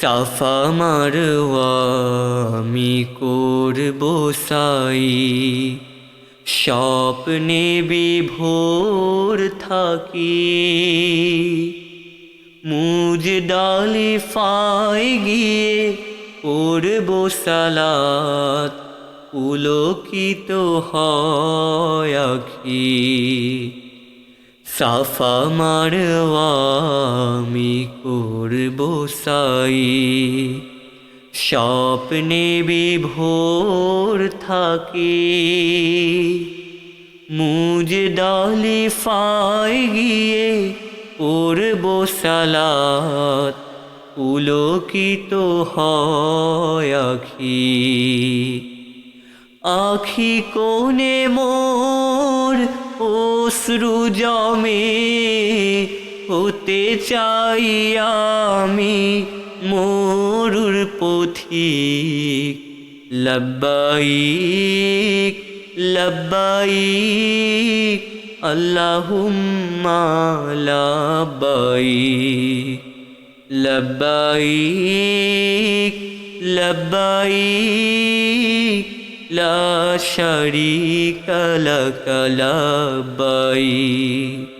সাফা মারওয়া আমি করব সাই, স্বপ্নে বিভোর থাকি। মুজদালি ফায় গিয়ে করব সালাত, পুলকিত হয় আখি। সাফা মারওয়া আমি করব সাই, স্বপ্নে বিভোর থাকি। মুজদালি ফায় গিয়ে করব সালাত, পুলকিত হয় আখি। আখি কোণে মোর অশ্রু জমে, হতে চাই আমি মরুর পথিক। লব্বাইক লব্বাইক আল্লাহুম্মা লব্বাইক, লব্বাইক লব্বাইক লা শারীকা লাক লব্বাইক।